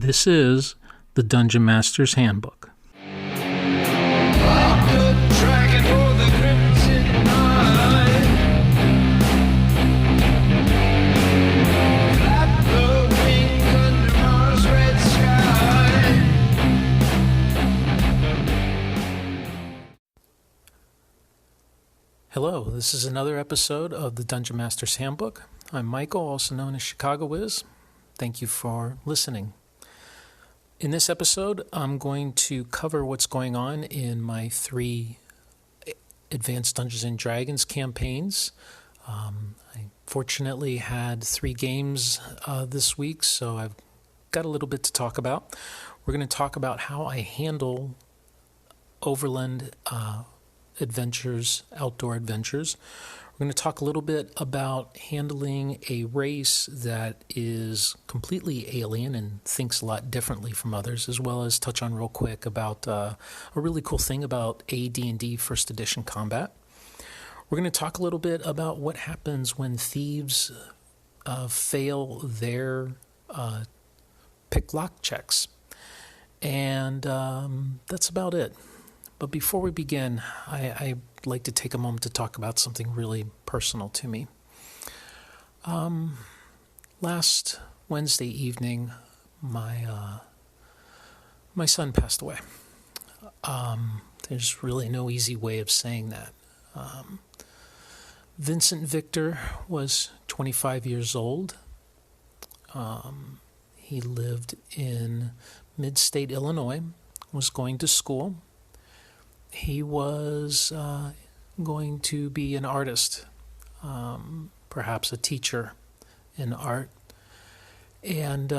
This is the Dungeon Master's Handbook. Hello, this is another episode of the Dungeon Master's Handbook. I'm Michael, also known as Chicago Wiz. Thank you for listening. In this episode, I'm going to cover what's going on in my 3 Advanced Dungeons & Dragons campaigns. I fortunately had 3 games this week, so I've got a little bit to talk about. We're going to talk about how I handle overland adventures, outdoor adventures. We're going to talk a little bit about handling a race that is completely alien and thinks a lot differently from others, as well as touch on real quick about a really cool thing about AD&D First Edition combat. We're going to talk a little bit about what happens when thieves fail their pick lock checks. And that's about it. But before we begin, I'd like to take a moment to talk about something really personal to me. Last Wednesday evening, my son passed away. There's really no easy way of saying that. Vincent Victor was 25 years old. He lived in mid-state Illinois, was going to school. He was going to be an artist, perhaps a teacher in art. And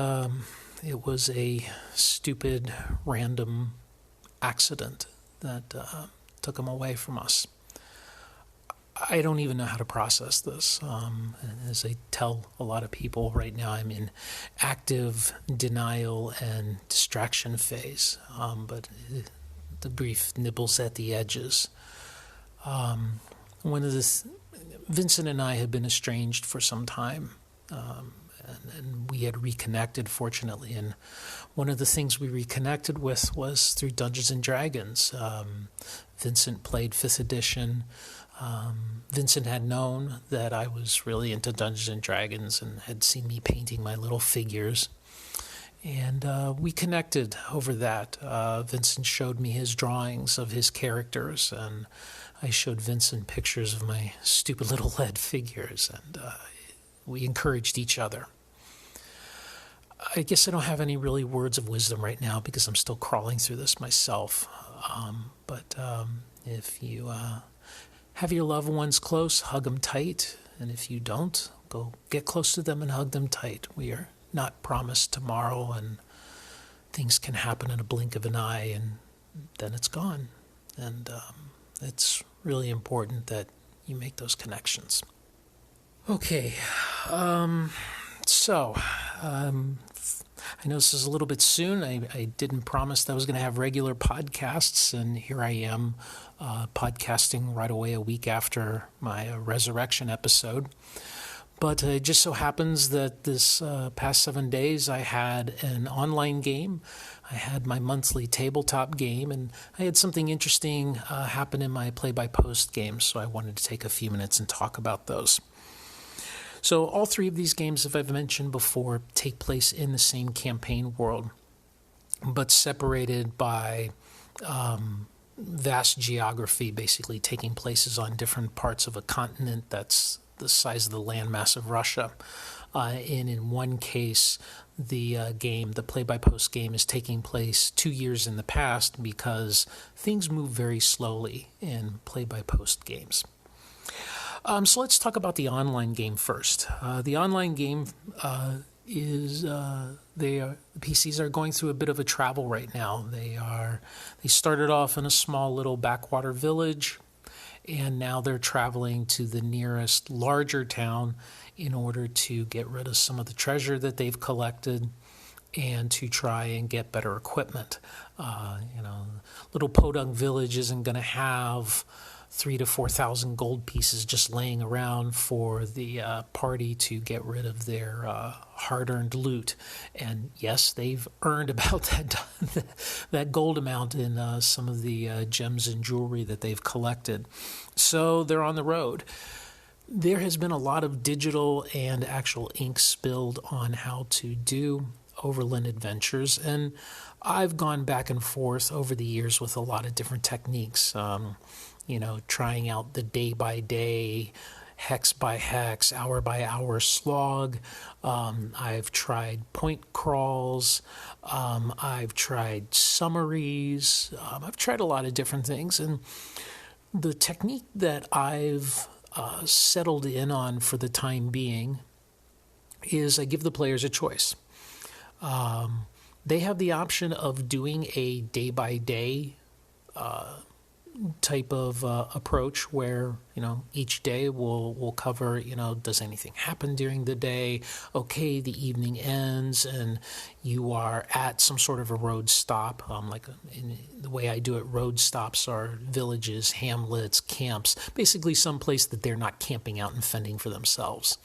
it was a stupid, random accident that took him away from us. I don't even know how to process this. And as I tell a lot of people right now, I'm in active denial and distraction phase. But the grief nibbles at the edges. Vincent and I had been estranged for some time, and we had reconnected, fortunately. And one of the things we reconnected with was through Dungeons and Dragons. Vincent played 5th edition. Vincent had known that I was really into Dungeons and Dragons and had seen me painting my little figures. And we connected over that. Vincent showed me his drawings of his characters, and I showed Vincent pictures of my stupid little lead figures, and we encouraged each other. I guess I don't have any really words of wisdom right now because I'm still crawling through this myself. But if you have your loved ones close, hug them tight. And if you don't, go get close to them and hug them tight. We are not promised tomorrow, and things can happen in a blink of an eye, and then it's gone. And it's really important that you make those connections. Okay, so I know this is a little bit soon. I didn't promise that I was going to have regular podcasts, and here I am podcasting right away a week after my resurrection episode. But it just so happens that this past 7 days I had an online game. I had my monthly tabletop game, and I had something interesting happen in my play-by-post games, so I wanted to take a few minutes and talk about those. So all 3 of these games, as I've mentioned before, take place in the same campaign world, but separated by vast geography, basically taking places on different parts of a continent that's the size of the landmass of Russia. And in one case, the play-by-post game is taking place 2 years in the past because things move very slowly in play-by-post games. So let's talk about the online game first. The online game the PCs are going through a bit of a travel right now. They started off in a small little backwater village, and now they're traveling to the nearest larger town in order to get rid of some of the treasure that they've collected and to try and get better equipment. Little podunk village isn't going to have 3,000 to 4,000 gold pieces just laying around for the party to get rid of their hard-earned loot. And yes, they've earned about that gold amount in some of the gems and jewelry that they've collected. So they're on the road. There has been a lot of digital and actual ink spilled on how to do overland adventures, and I've gone back and forth over the years with a lot of different techniques, trying out the day-by-day, hex-by-hex, hour-by-hour slog. I've tried point crawls. I've tried summaries. I've tried a lot of different things, and the technique that I've settled in on for the time being is I give the players a choice. They have the option of doing a day-by-day type of approach where, each day we'll cover, does anything happen during the day? Okay, the evening ends and you are at some sort of a road stop. Like in the way I do it, road stops are villages, hamlets, camps, basically some place that they're not camping out and fending for themselves.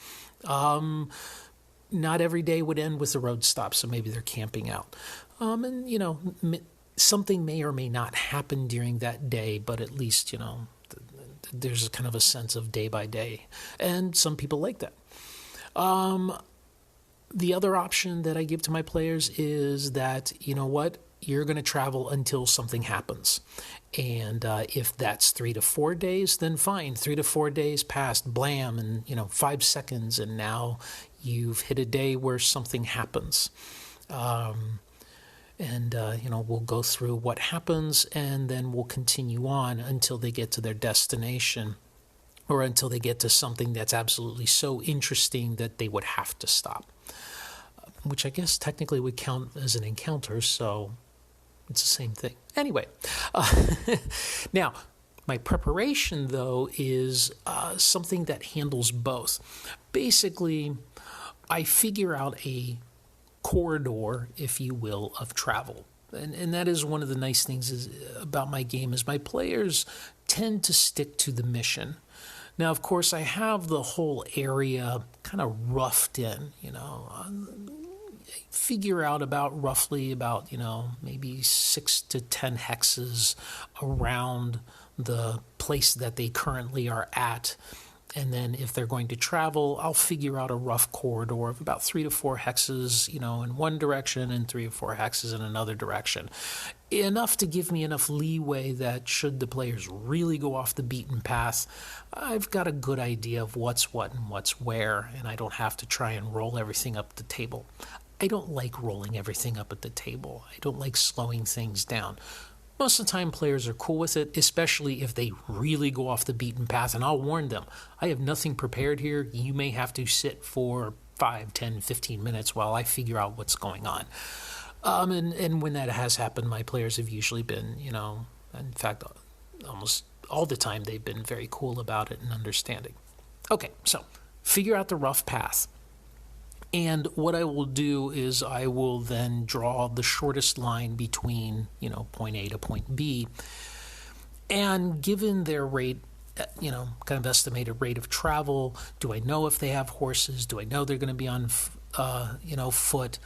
Not every day would end with a road stop, so maybe they're camping out. Something may or may not happen during that day, but at least, there's kind of a sense of day by day. And some people like that. The other option that I give to my players is that, you're going to travel until something happens. And if that's 3 to 4 days, then fine. 3 to 4 days passed, blam, and 5 seconds, and now you've hit a day where something happens. We'll go through what happens, and then we'll continue on until they get to their destination, or until they get to something that's absolutely so interesting that they would have to stop, which I guess technically would count as an encounter, so it's the same thing. Anyway, now, my preparation, though, is something that handles both. Basically, I figure out a corridor, if you will, of travel. And that is one of the nice things about my game is my players tend to stick to the mission. Now, of course, I have the whole area kind of roughed in, figure out roughly about maybe 6 to 10 hexes around the place that they currently are at. And then if they're going to travel, I'll figure out a rough corridor of about 3 to 4 hexes, in one direction and 3 or 4 hexes in another direction. Enough to give me enough leeway that should the players really go off the beaten path, I've got a good idea of what's what and what's where, and I don't have to try and roll everything up the table. I don't like rolling everything up at the table. I don't like slowing things down. Most of the time, players are cool with it, especially if they really go off the beaten path, and I'll warn them, I have nothing prepared here. You may have to sit for 5, 10, 15 minutes while I figure out what's going on. And when that has happened, my players have usually been, in fact, almost all the time, they've been very cool about it and understanding. Okay, so figure out the rough path. And what I will do is I will then draw the shortest line between, point A to point B. And given their rate, kind of estimated rate of travel, do I know if they have horses? Do I know they're going to be on, foot?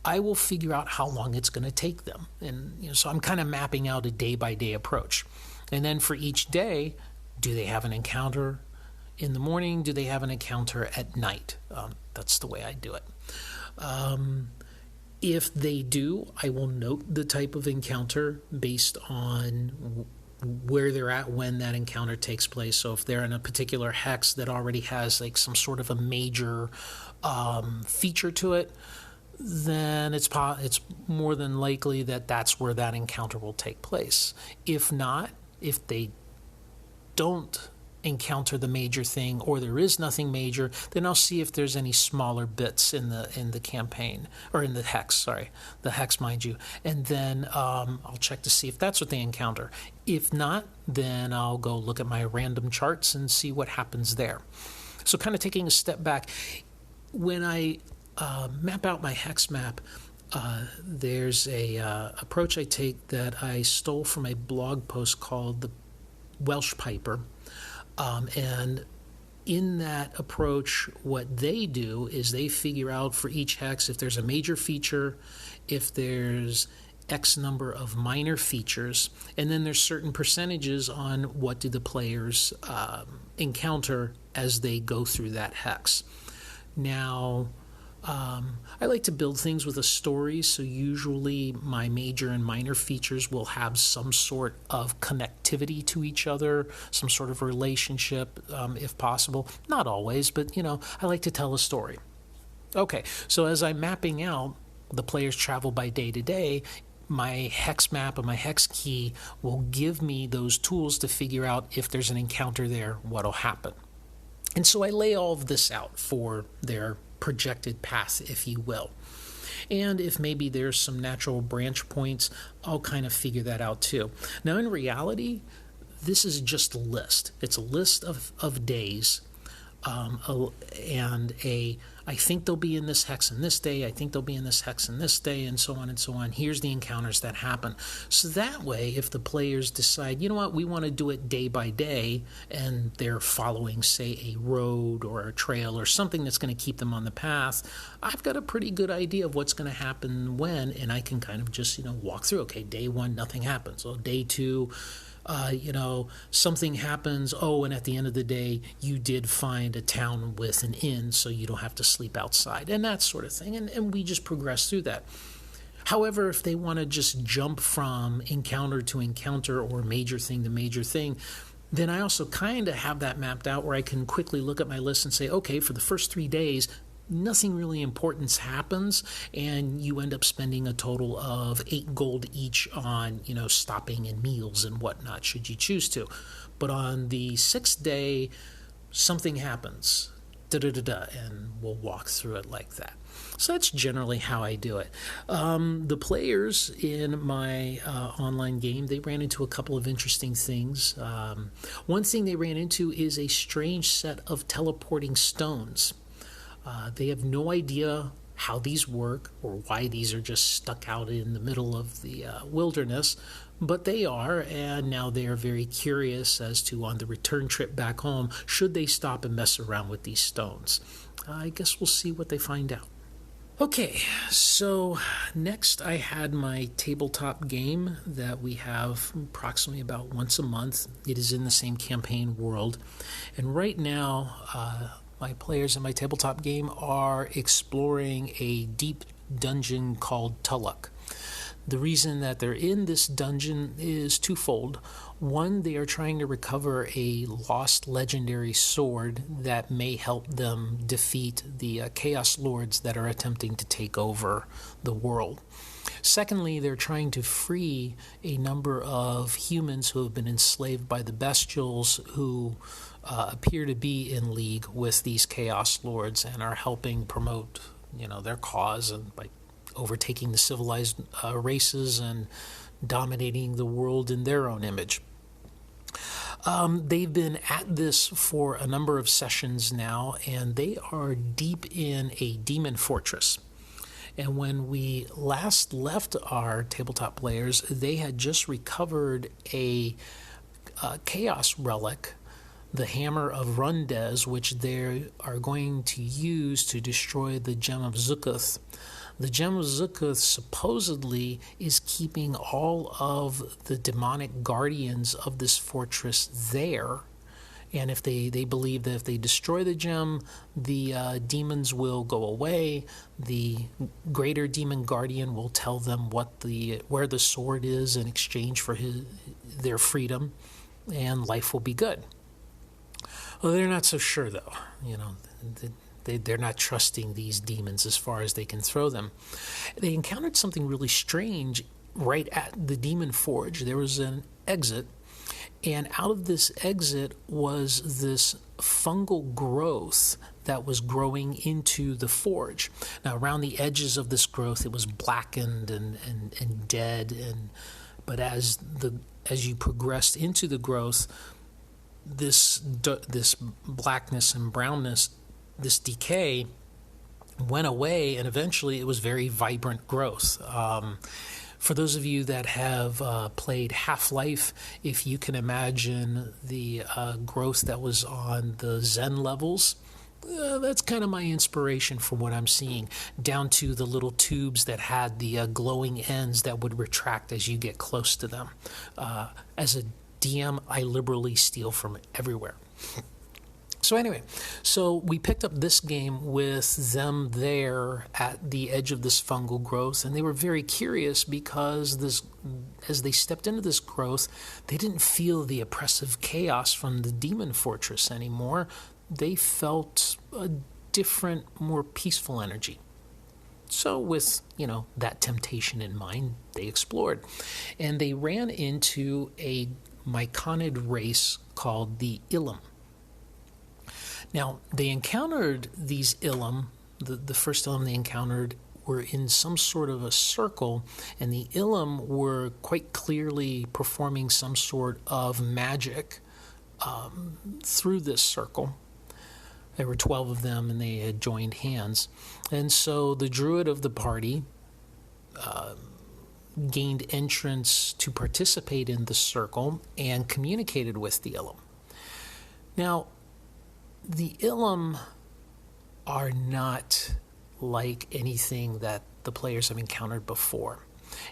I will figure out how long it's going to take them. And, so I'm kind of mapping out a day-by-day approach. And then for each day, do they have an encounter in the morning? Do they have an encounter at night? That's the way I do it. If they do, I will note the type of encounter based on where they're at when that encounter takes place. So if they're in a particular hex that already has like some sort of a major feature to it, then it's more than likely that that's where that encounter will take place. If not, if they don't encounter the major thing, or there is nothing major, then I'll see if there's any smaller bits in the campaign, or in the hex, mind you, and then I'll check to see if that's what they encounter. If not, then I'll go look at my random charts and see what happens there. So kind of taking a step back, when I map out my hex map, there's a approach I take that I stole from a blog post called Welsh Piper. And in that approach, what they do is they figure out for each hex if there's a major feature, if there's X number of minor features, and then there's certain percentages on what do the players encounter as they go through that hex. Now, I like to build things with a story, so usually my major and minor features will have some sort of connectivity to each other, some sort of relationship, if possible. Not always, but, I like to tell a story. Okay, so as I'm mapping out the players travel by day to day, my hex map and my hex key will give me those tools to figure out if there's an encounter there, what'll happen. And so I lay all of this out for their projected path, if you will. And if maybe there's some natural branch points, I'll kind of figure that out too. Now, in reality, this is just a list. It's a list of days, and I think they'll be in this hex in this day, I think they'll be in this hex in this day, and so on and so on. Here's the encounters that happen. So that way, if the players decide, you know what, we want to do it day by day, and they're following, say, a road or a trail or something that's going to keep them on the path, I've got a pretty good idea of what's going to happen when, and I can kind of just, walk through. Okay, day 1, nothing happens. So day 2, something happens, and at the end of the day, you did find a town with an inn, so you don't have to sleep outside, and that sort of thing, and we just progress through that. However, if they want to just jump from encounter to encounter or major thing to major thing, then I also kind of have that mapped out where I can quickly look at my list and say, okay, for the first 3 days, nothing really important happens, and you end up spending a total of 8 gold each on, stopping and meals and whatnot, should you choose to. But on the 6th day, something happens, and we'll walk through it like that. So that's generally how I do it. The players in my online game, they ran into a couple of interesting things. One thing they ran into is a strange set of teleporting stones. They have no idea how these work or why these are just stuck out in the middle of the wilderness, but they are, and now they are very curious as to, on the return trip back home, should they stop and mess around with these stones. I guess we'll see what they find out. Okay, so next I had my tabletop game that we have approximately about once a month. It is in the same campaign world, and right now my players in my tabletop game are exploring a deep dungeon called Tulloch. The reason that they're in this dungeon is twofold. One, they are trying to recover a lost legendary sword that may help them defeat the Chaos Lords that are attempting to take over the world. Secondly, they're trying to free a number of humans who have been enslaved by the Bestials, who appear to be in league with these Chaos Lords and are helping promote, their cause, and by overtaking the civilized races and dominating the world in their own image. They've been at this for a number of sessions now, and they are deep in a demon fortress. And when we last left our tabletop players, they had just recovered a chaos relic, the Hammer of Rundez, which they are going to use to destroy the Gem of Zukuth. The Gem of Zukuth supposedly is keeping all of the demonic guardians of this fortress there. And if they believe that if they destroy the gem, the demons will go away. The greater demon guardian will tell them where the sword is in exchange for their freedom, and life will be good. Well, they're not so sure, though. They're not trusting these demons as far as they can throw them. They encountered something really strange right at the Demon Forge. There was an exit, and out of this exit was this fungal growth that was growing into the forge. Now, around the edges of this growth, it was blackened and dead. But as you progressed into the growth, this blackness and brownness, this decay, went away, and eventually it was very vibrant growth. For those of you that have played Half-Life, if you can imagine the growth that was on the Zen levels, that's kind of my inspiration for what I'm seeing, down to the little tubes that had the glowing ends that would retract as you get close to them. As a DM, I liberally steal from everywhere. So anyway, we picked up this game with them there at the edge of this fungal growth, and they were very curious because as they stepped into this growth, they didn't feel the oppressive chaos from the demon fortress anymore. They felt a different, more peaceful energy. So with, that temptation in mind, they explored. And they ran into a myconid race called the Ilum. Now, they encountered these Ilum. The first Ilum they encountered were in some sort of a circle, and the Ilum were quite clearly performing some sort of magic through this circle. There were 12 of them, and they had joined hands. And so the druid of the party gained entrance to participate in the circle and communicated with the Ilum. Now, the Ilum are not like anything that the players have encountered before.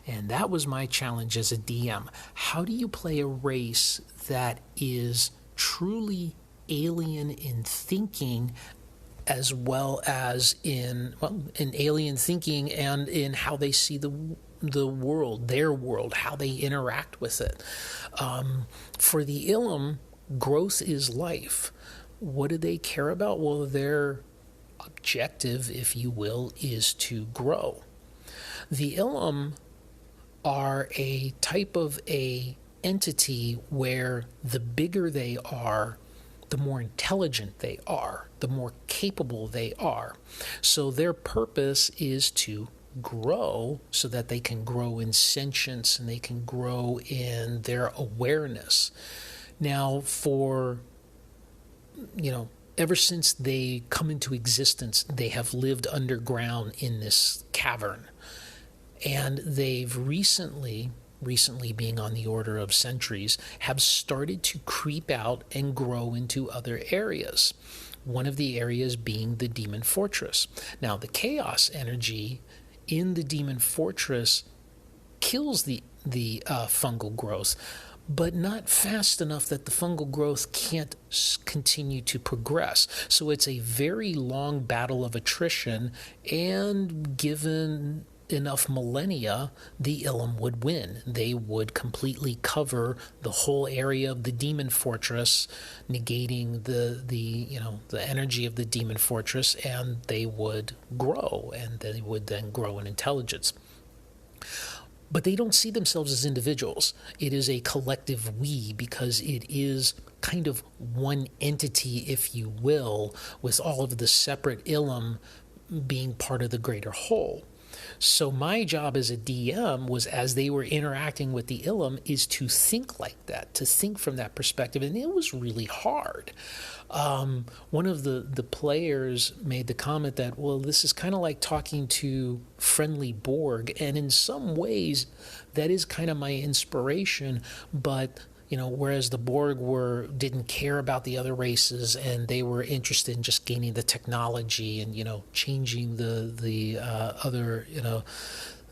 And that was my challenge as a DM. How do you play a race that is truly alien in thinking, as well as in alien thinking and in how they see the world, their world, how they interact with it? For the Ilum, growth is life. What do they care about? Well, their objective, if you will, is to grow. The Ilum are a type of a entity where the bigger they are, the more intelligent they are, the more capable they are. So their purpose is to grow so that they can grow in sentience and they can grow in their awareness. Now, ever since they come into existence, they have lived underground in this cavern. And they've recently being on the order of centuries, have started to creep out and grow into other areas. One of the areas being the demon fortress. Now, the chaos energy in the demon fortress kills the fungal growth, but not fast enough that the fungal growth can't continue to progress. So it's a very long battle of attrition, and given enough millennia, the Ilum would win. They would completely cover the whole area of the demon fortress, negating the energy of the demon fortress, and they would grow, and they would then grow in intelligence. But they don't see themselves as individuals. It is a collective we, because it is kind of one entity, if you will, with all of the separate Ilum being part of the greater whole. So my job as a DM was, as they were interacting with the Ilum, is to think like that, to think from that perspective. And it was really hard. One of the players made the comment that, well, this is kind of like talking to friendly Borg. And in some ways, that is kind of my inspiration. But whereas the Borg didn't care about the other races, and they were interested in just gaining the technology and changing the other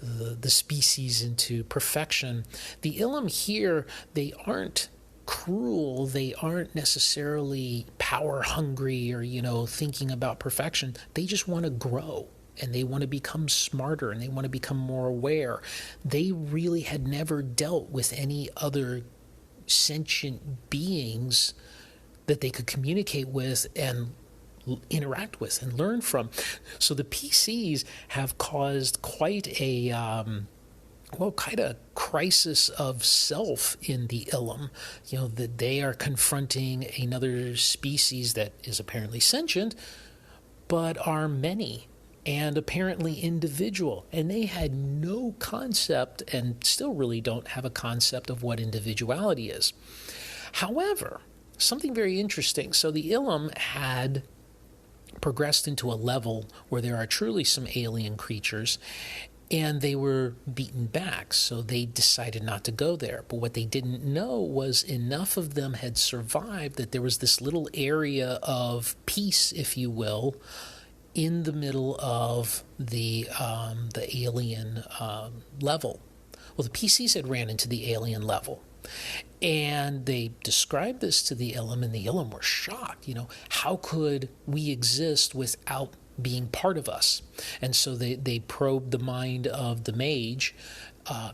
the species into perfection. The Ilum here, they aren't cruel. They aren't necessarily power hungry or thinking about perfection. They just want to grow. And they want to become smarter, and they want to become more aware. They really had never dealt with any other sentient beings that they could communicate with and interact with and learn from. So the PCs have caused quite a kind of crisis of self in the Ilum. That they are confronting another species that is apparently sentient, but are many and apparently individual. And they had no concept, and still really don't have a concept, of what individuality is. However, something very interesting. So the Ilum had progressed into a level where there are truly some alien creatures, And they were beaten back, so they decided not to go there. But what they didn't know was enough of them had survived that there was this little area of peace, if you will, in the middle of the alien level. Well, the PCs had ran into the alien level. And they described this to the Ilum, and the Ilum were shocked. How could we exist without being part of us? And so they probed the mind of the mage,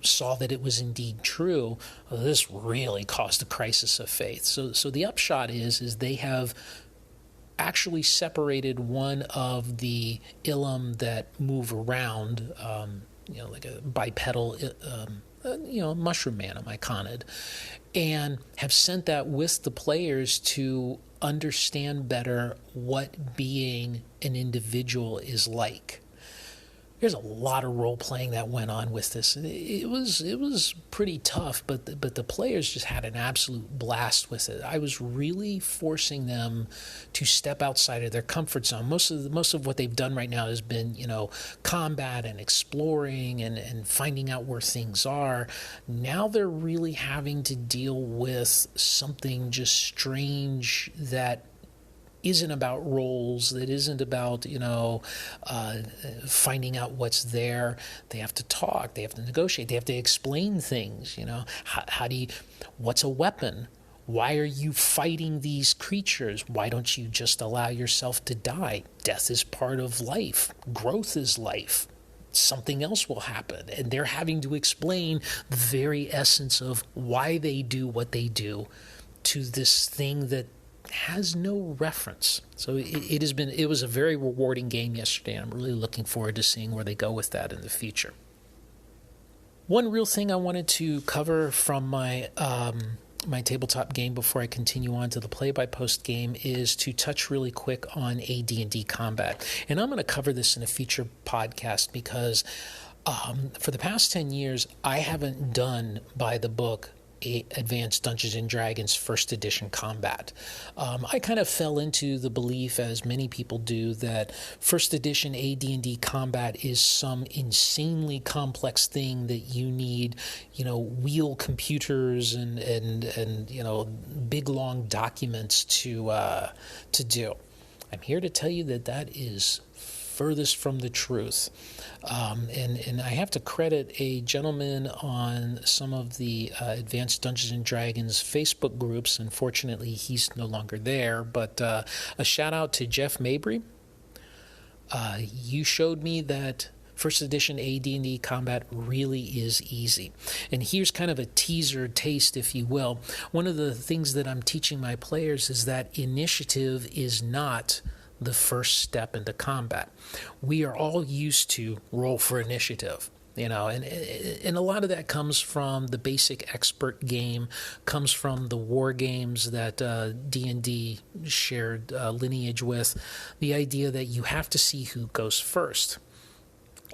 saw that it was indeed true. Well, this really caused a crisis of faith. So the upshot is they have actually separated one of the Ilum that move around, like a bipedal mushroom man, a myconid, and have sent that with the players to understand better what being an individual is like. There's a lot of role playing that went on with this. It was pretty tough, but the players just had an absolute blast with it. I was really forcing them to step outside of their comfort zone. Most of what they've done right now has been, combat and exploring and finding out where things are. Now they're really having to deal with something just strange that isn't about roles, that isn't about, finding out what's there. They have to talk, they have to negotiate, they have to explain things, what's a weapon? Why are you fighting these creatures? Why don't you just allow yourself to die? Death is part of life. Growth is life. Something else will happen. And they're having to explain the very essence of why they do what they do to this thing that has no reference. So it was a very rewarding game yesterday, and I'm really looking forward to seeing where they go with that in the future. One real thing I wanted to cover from my tabletop game before I continue on to the play-by-post game is to touch really quick on AD&D combat. And I'm going to cover this in a future podcast because for the past 10 years, I haven't done by the book Advanced Dungeons & Dragons First Edition combat. I kind of fell into the belief, as many people do, that First Edition AD&D combat is some insanely complex thing that you need, wheel computers and big long documents to do. I'm here to tell you that is furthest from the truth. And I have to credit a gentleman on some of the Advanced Dungeons & Dragons Facebook groups. Unfortunately, he's no longer there, but a shout out to Jeff Mabry. You showed me that First Edition AD&D combat really is easy. And here's kind of a teaser taste, if you will. One of the things that I'm teaching my players is that initiative is not the first step into combat. We are all used to roll for initiative, and a lot of that comes from the basic expert game, comes from the war games that D&D shared lineage with, the idea that you have to see who goes first.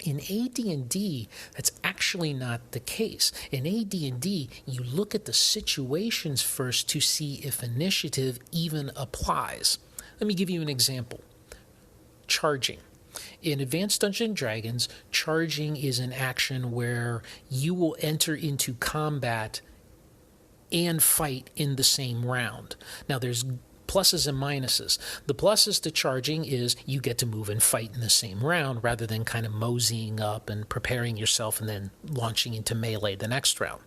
In AD&D, that's actually not the case. In AD&D, you look at the situations first to see if initiative even applies. Let me give you an example. Charging. In Advanced Dungeons & Dragons, charging is an action where you will enter into combat and fight in the same round. Now, there's pluses and minuses. The pluses to charging is you get to move and fight in the same round rather than kind of moseying up and preparing yourself and then launching into melee the next round.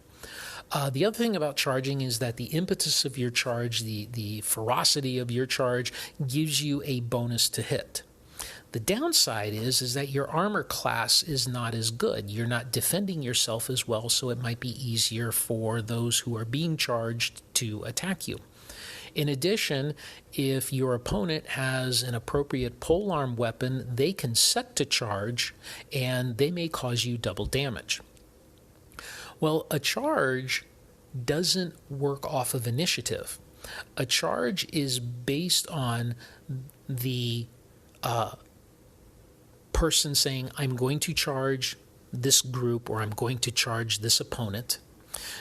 The other thing about charging is that the impetus of your charge, the ferocity of your charge, gives you a bonus to hit. The downside is that your armor class is not as good. You're not defending yourself as well, so it might be easier for those who are being charged to attack you. In addition, if your opponent has an appropriate polearm weapon, they can set to charge, and they may cause you double damage. Well, a charge doesn't work off of initiative. A charge is based on the person saying, I'm going to charge this group, or I'm going to charge this opponent.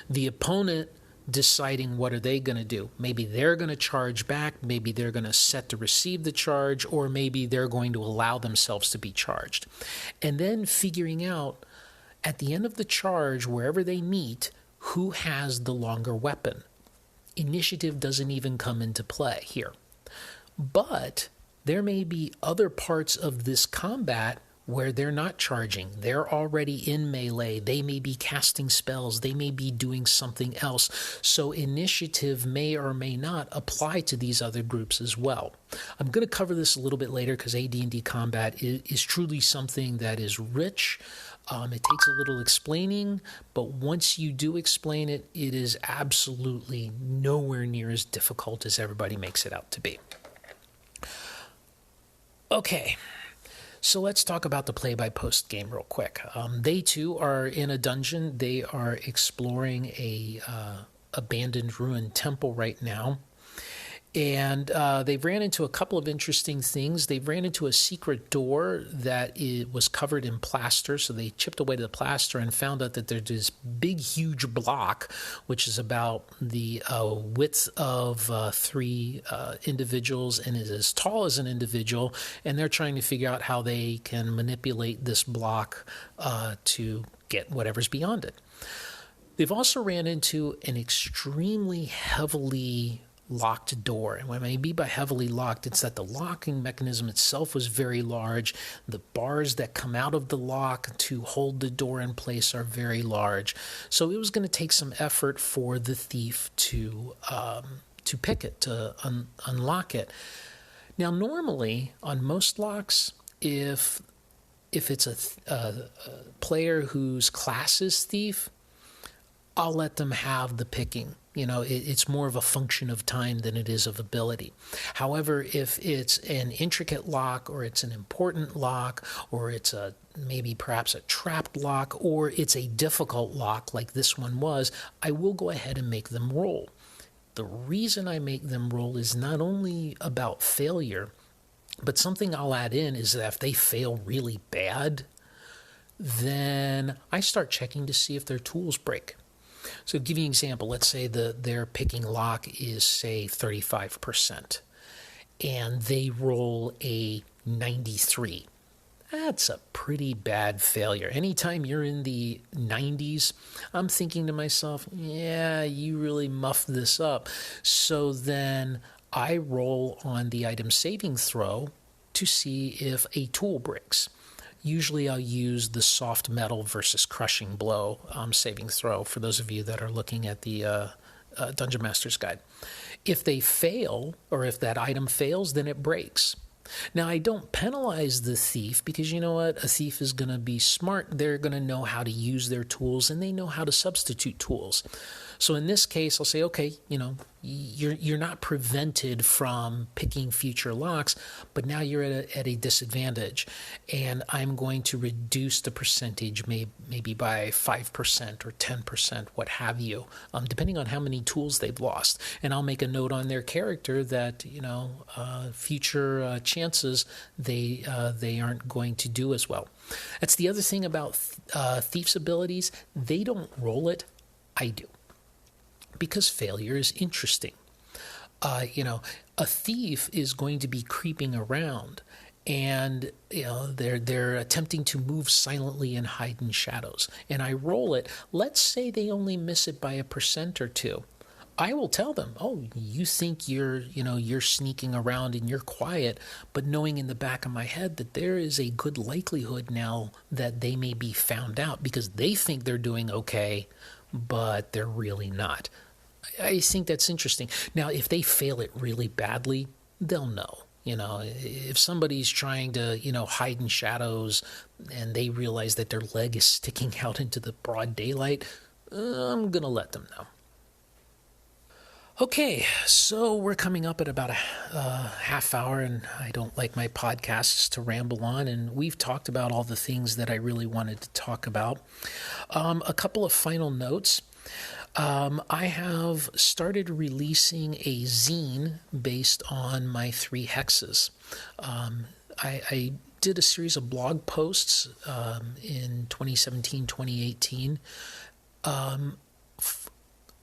The opponent deciding what are they going to do. Maybe they're going to charge back, maybe they're going to set to receive the charge, or maybe they're going to allow themselves to be charged. And then figuring out At the end of the charge, wherever they meet, who has the longer weapon? Initiative doesn't even come into play here. But there may be other parts of this combat where they're not charging. They're already in melee. They may be casting spells. They may be doing something else. So initiative may or may not apply to these other groups as well. I'm going to cover this a little bit later because AD&D combat is truly something that is rich. It takes a little explaining, but once you do explain it, it is absolutely nowhere near as difficult as everybody makes it out to be. Okay, so let's talk about the play-by-post game real quick. They too are in a dungeon. They are exploring a abandoned ruined temple right now. And they've ran into a couple of interesting things. They ran into a secret door that was covered in plaster. So they chipped away the plaster and found out that there's this big, huge block, which is about the width of three individuals and is as tall as an individual. And they're trying to figure out how they can manipulate this block to get whatever's beyond it. They've also ran into an extremely heavily locked door. And what I mean by heavily locked, it's that the locking mechanism itself was very large. The bars that come out of the lock to hold the door in place are very large. So it was going to take some effort for the thief to pick it, to unlock it. Now, normally on most locks, if it's a player whose class is thief, I'll let them have the picking. You know, it's more of a function of time than it is of ability. However, if it's an intricate lock or it's an important lock or it's perhaps a trapped lock or it's a difficult lock like this one was, I will go ahead and make them roll. The reason I make them roll is not only about failure, but something I'll add in is that if they fail really bad, then I start checking to see if their tools break. So to give you an example, let's say their picking lock is, say, 35%, and they roll a 93. That's a pretty bad failure. Anytime you're in the 90s, I'm thinking to myself, yeah, you really muffed this up. So then I roll on the item saving throw to see if a tool breaks. Usually I'll use the soft metal versus crushing blow saving throw for those of you that are looking at the Dungeon Master's Guide. If they fail, or if that item fails, then it breaks. Now, I don't penalize the thief because you know what? A thief is going to be smart. They're going to know how to use their tools, and they know how to substitute tools. So in this case, I'll say, okay, you know, you're not prevented from picking future locks, but now you're at a disadvantage, and I'm going to reduce the percentage maybe by 5% or 10%, what have you, depending on how many tools they've lost. And I'll make a note on their character that, you know, future chances they aren't going to do as well. That's the other thing about thief's abilities. They don't roll it. I do. Because failure is interesting. You know, a thief is going to be creeping around, and you know they're attempting to move silently and hide in shadows. And I roll it. Let's say they only miss it by 1% or 2. I will tell them, oh, you think you're sneaking around and you're quiet, but knowing in the back of my head that there is a good likelihood now that they may be found out because they think they're doing okay, but they're really not. I think that's interesting. Now, if they fail it really badly, they'll know. You know, if somebody's trying to, you know, hide in shadows and they realize that their leg is sticking out into the broad daylight, I'm going to let them know. Okay, so we're coming up at about a half hour, and I don't like my podcasts to ramble on, and we've talked about all the things that I really wanted to talk about. A couple of final notes. I have started releasing a zine based on my 3 hexes. I did a series of blog posts in 2017, 2018,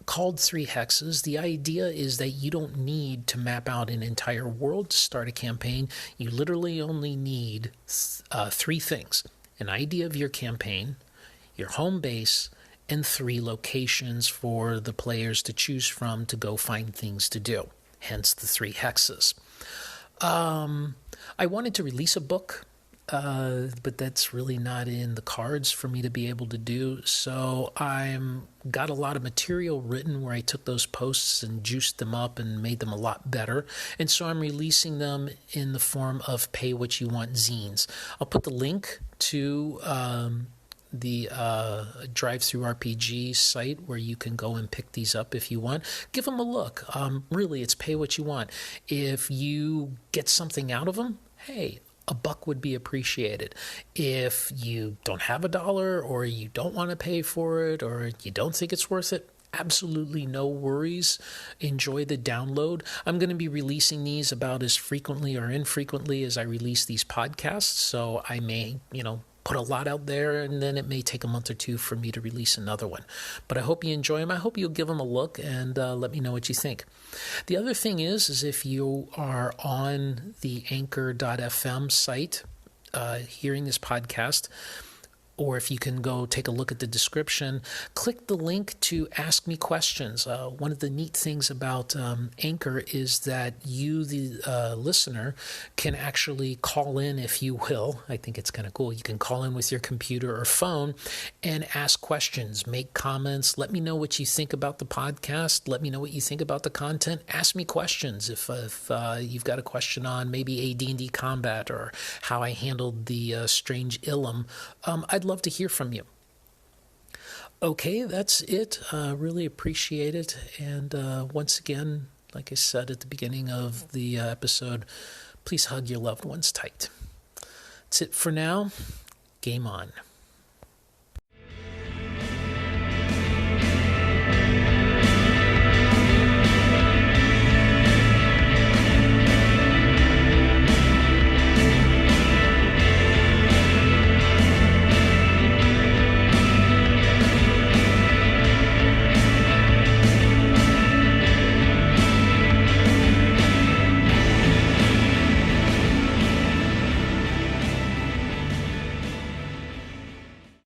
called 3 hexes. The idea is that you don't need to map out an entire world to start a campaign. You literally only need 3 things: an idea of your campaign, your home base, and 3 locations for the players to choose from to go find things to do, hence the 3 hexes. I wanted to release a book, but that's really not in the cards for me to be able to do. So I'm got a lot of material written where I took those posts and juiced them up and made them a lot better. And so I'm releasing them in the form of pay what you want zines. I'll put the link to the Drive-Thru RPG site where you can go and pick these up if you want. Give them a look. Really, it's pay what you want. If you get something out of them, hey, $1 would be appreciated. If you don't have $1 or you don't want to pay for it or you don't think it's worth it, absolutely no worries. Enjoy the download. I'm going to be releasing these about as frequently or infrequently as I release these podcasts, so I may, put a lot out there, and then it may take a month or 2 for me to release another one. But I hope you enjoy them. I hope you'll give them a look and let me know what you think. The other thing is if you are on the anchor.fm site hearing this podcast, or if you can go take a look at the description, click the link to ask me questions. One of the neat things about Anchor is that you, the listener, can actually call in, if you will. I think it's kind of cool. You can call in with your computer or phone and ask questions, make comments. Let me know what you think about the podcast. Let me know what you think about the content. Ask me questions if you've got a question on maybe AD&D combat or how I handled the strange Ilum. I'd love to hear from you. Okay, that's it. Really appreciate it. And once again, like I said at the beginning of the episode, please hug your loved ones tight. That's it for now. Game on.